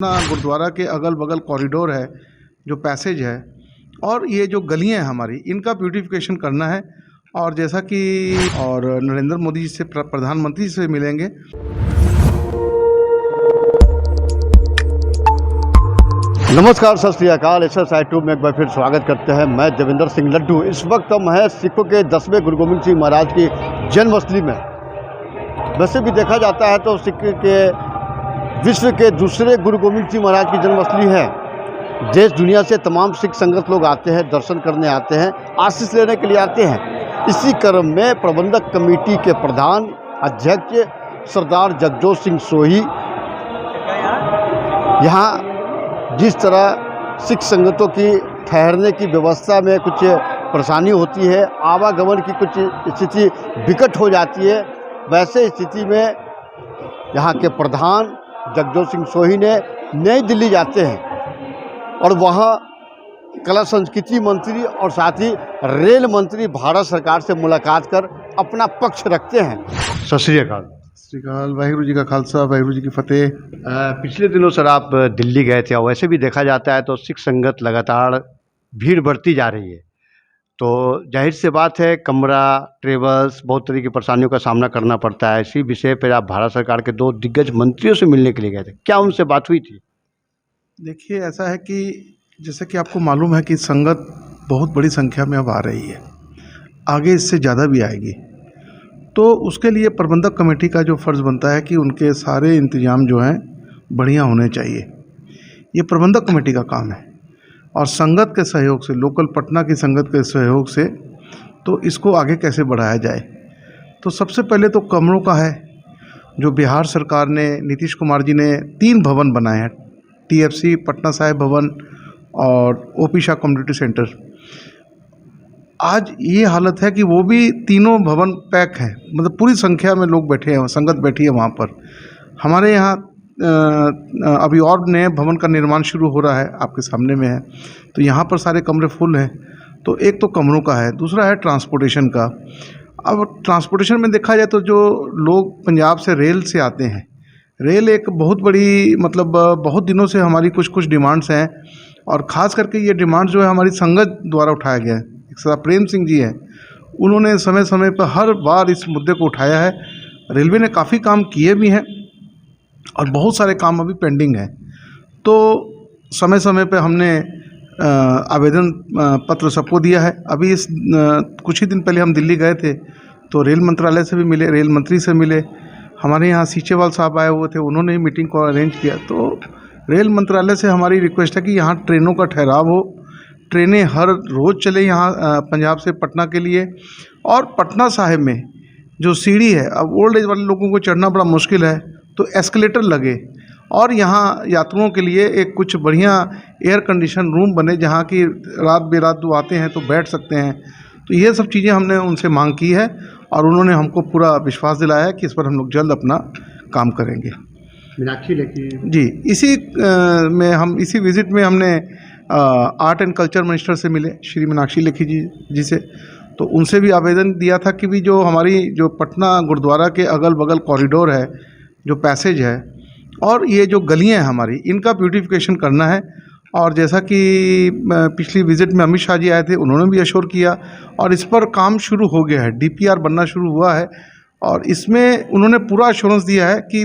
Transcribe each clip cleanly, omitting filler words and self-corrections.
गुरुद्वारा के अगल बगल कॉरिडोर है, जो पैसेज है और ये जो गलियां हैं हमारी, इनका ब्यूटिफिकेशन करना है। और जैसा कि नरेंद्र मोदी जी से प्रधानमंत्री से मिलेंगे। नमस्कार, सत श्री अकाल। SSI ट्यूब में एक बार फिर स्वागत करते हैं। मैं देवेंद्र सिंह लड्डू। इस वक्त हम हैं सिखों के 10वें गुरु गोविंद सिंह महाराज की जन्मस्थली में। वैसे भी देखा जाता है तो सिख के विश्व के दूसरे गुरु गोविंद सिंह महाराज की जन्मस्थली है। देश दुनिया से तमाम सिख संगत लोग आते हैं, दर्शन करने आते हैं, आशीष लेने के लिए आते हैं। इसी क्रम में प्रबंधक कमेटी के प्रधान अध्यक्ष सरदार जगजोत सिंह सोही यहाँ जिस तरह सिख संगतों की ठहरने की व्यवस्था में कुछ परेशानी होती है, आवागमन की कुछ स्थिति विकट हो जाती है, वैसे स्थिति में यहाँ के प्रधान जगजोत सिंह सोही ने नई दिल्ली जाते हैं और वहाँ कला संस्कृति मंत्री और साथ ही रेल मंत्री भारत सरकार से मुलाकात कर अपना पक्ष रखते हैं। सत श्री अकाल। श्री अकाल। वाहिगुरु जी का खालसा, वाहिगुरु जी की फतेह। पिछले दिनों सर आप दिल्ली गए थे और वैसे भी देखा जाता है तो सिख संगत लगातार भीड़ बढ़ती जा रही है, तो जाहिर सी बात है कमरा, ट्रेवल्स, बहुत तरह की परेशानियों का सामना करना पड़ता है। इसी विषय पर आप भारत सरकार के 2 दिग्गज मंत्रियों से मिलने के लिए गए थे, क्या उनसे बात हुई थी? देखिए, ऐसा है कि जैसे कि आपको मालूम है कि संगत बहुत बड़ी संख्या में अब आ रही है, आगे इससे ज़्यादा भी आएगी। तो उसके लिए प्रबंधक कमेटी का जो फ़र्ज़ बनता है कि उनके सारे इंतज़ाम जो हैं बढ़िया होने चाहिए। ये प्रबंधक कमेटी का काम है और संगत के सहयोग से, लोकल पटना की संगत के सहयोग से, तो इसको आगे कैसे बढ़ाया जाए। तो सबसे पहले तो कमरों का है, जो बिहार सरकार ने, नीतीश कुमार जी ने 3 भवन बनाए हैं, TFC पटना साहिब भवन और OP शाह कम्युनिटी सेंटर। आज ये हालत है कि वो भी तीनों भवन पैक हैं, मतलब पूरी संख्या में लोग बैठे हैं, संगत बैठी है वहाँ पर। हमारे यहाँ अभी और नए भवन का निर्माण शुरू हो रहा है, आपके सामने में है, तो यहाँ पर सारे कमरे फुल हैं। तो एक तो कमरों का है, दूसरा है ट्रांसपोर्टेशन का। अब ट्रांसपोर्टेशन में देखा जाए तो जो लोग पंजाब से रेल से आते हैं, रेल एक बहुत बड़ी, मतलब बहुत दिनों से हमारी कुछ डिमांड्स हैं और ख़ास करके ये डिमांड जो है हमारी संगत द्वारा उठाया गया है। एक सरदार प्रेम सिंह जी हैं, उन्होंने समय समय पर हर बार इस मुद्दे को उठाया है। रेलवे ने काफ़ी काम किए भी हैं और बहुत सारे काम अभी पेंडिंग है। तो समय समय पे हमने आवेदन पत्र सबको दिया है। अभी इस कुछ ही दिन पहले हम दिल्ली गए थे तो रेल मंत्रालय से भी मिले, रेल मंत्री से मिले। हमारे यहाँ सीचेवाल साहब आए हुए थे, उन्होंने भी मीटिंग को अरेंज किया। तो रेल मंत्रालय से हमारी रिक्वेस्ट है कि यहाँ ट्रेनों का ठहराव हो, ट्रेनें हर रोज़ चले यहाँ पंजाब से पटना के लिए। और पटना साहिब में जो सीढ़ी है, अब ओल्ड एज वाले लोगों को चढ़ना बड़ा मुश्किल है, तो एस्केलेटर लगे और यहाँ यात्रियों के लिए एक कुछ बढ़िया एयर कंडीशन रूम बने, जहाँ की रात बेरात जो आते हैं तो बैठ सकते हैं। तो ये सब चीज़ें हमने उनसे मांग की है और उन्होंने हमको पूरा विश्वास दिलाया है कि इस पर हम लोग जल्द अपना काम करेंगे। मीनाक्षी लेखी जी, इसी विज़िट में हमने आर्ट एंड कल्चर मिनिस्टर से मिले, श्री मीनाक्षी लेखी जी से। तो उनसे भी आवेदन दिया था कि भी जो हमारी जो पटना गुरुद्वारा के अगल बगल कॉरिडोर है, जो पैसेज है और ये जो गलियां हैं हमारी, इनका ब्यूटिफिकेशन करना है। और जैसा कि पिछली विज़िट में अमित शाह जी आए थे, उन्होंने भी अश्योर किया और इस पर काम शुरू हो गया है, DPR बनना शुरू हुआ है। और इसमें उन्होंने पूरा अश्योरेंस दिया है कि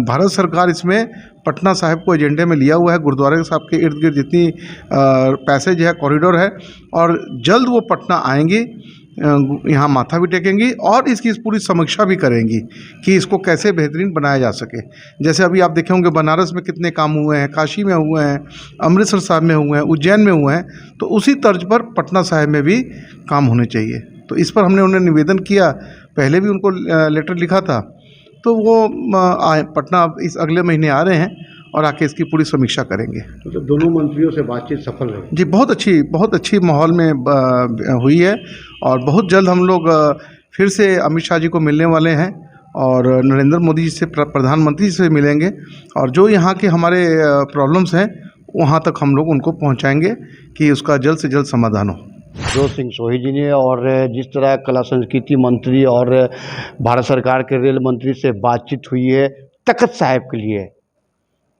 भारत सरकार इसमें पटना साहिब को एजेंडे में लिया हुआ है। गुरुद्वारे साहब के इर्द गिर्द जितनी पैसेज है, कॉरिडोर है, और जल्द वो पटना आएंगी, यहाँ माथा भी टेकेंगी और इसकी पूरी समीक्षा भी करेंगी कि इसको कैसे बेहतरीन बनाया जा सके। जैसे अभी आप देखे होंगे बनारस में कितने काम हुए हैं, काशी में हुए हैं, अमृतसर साहब में हुए हैं, उज्जैन में हुए हैं, तो उसी तर्ज पर पटना साहिब में भी काम होने चाहिए। तो इस पर हमने उन्हें निवेदन किया, पहले भी उनको लेटर लिखा था। तो वो पटना इस अगले महीने आ रहे हैं और आके इसकी पूरी समीक्षा करेंगे। तो दोनों मंत्रियों से बातचीत सफल रही? जी, बहुत अच्छी माहौल में हुई है और बहुत जल्द हम लोग फिर से अमित शाह जी को मिलने वाले हैं और नरेंद्र मोदी जी से प्रधानमंत्री से मिलेंगे और जो यहाँ के हमारे प्रॉब्लम्स हैं वहाँ तक हम लोग उनको पहुँचाएँगे कि उसका जल्द से जल्द समाधान हो। जगजोत सिंह सोही जी ने और जिस तरह कला संस्कृति मंत्री और भारत सरकार के रेल मंत्री से बातचीत हुई है तख्त साहिब के लिए,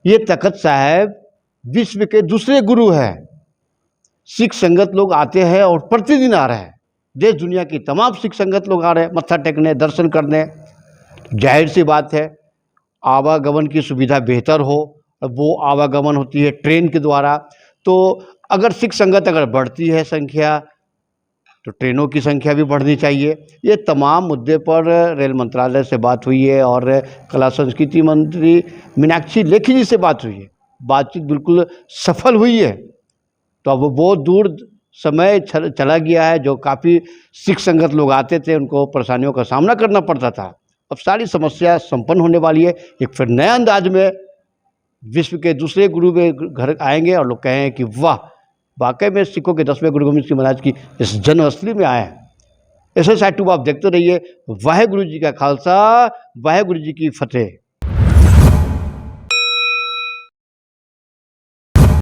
ये तखत साहब विश्व के दूसरे गुरु हैं। सिख संगत लोग आते हैं और प्रतिदिन आ रहे हैं, देश दुनिया की तमाम सिख संगत लोग आ रहे हैं मत्था टेकने, दर्शन करने। जाहिर सी बात है, आवागमन की सुविधा बेहतर हो, वो आवागमन होती है ट्रेन के द्वारा। तो अगर सिख संगत अगर बढ़ती है संख्या, तो ट्रेनों की संख्या भी बढ़नी चाहिए। ये तमाम मुद्दे पर रेल मंत्रालय से बात हुई है और कला संस्कृति मंत्री मीनाक्षी लेखी जी से बात हुई है। बातचीत बिल्कुल सफल हुई है। तो अब बहुत दूर समय चला गया है, जो काफ़ी सिख संगत लोग आते थे, उनको परेशानियों का सामना करना पड़ता था। अब सारी समस्या संपन्न होने वाली है। एक फिर नए अंदाज में विश्व के दूसरे गुरु के घर आएंगे और लोग कहें कि वाह, वाकई में सिखों के 10वें गुरु गोबिंद सिंह महाराज की इस जन्मस्थली में आए हैं। SSI 2 आप देखते रहिए। वाहे गुरु जी का खालसा, वाहे गुरु जी की फतेह।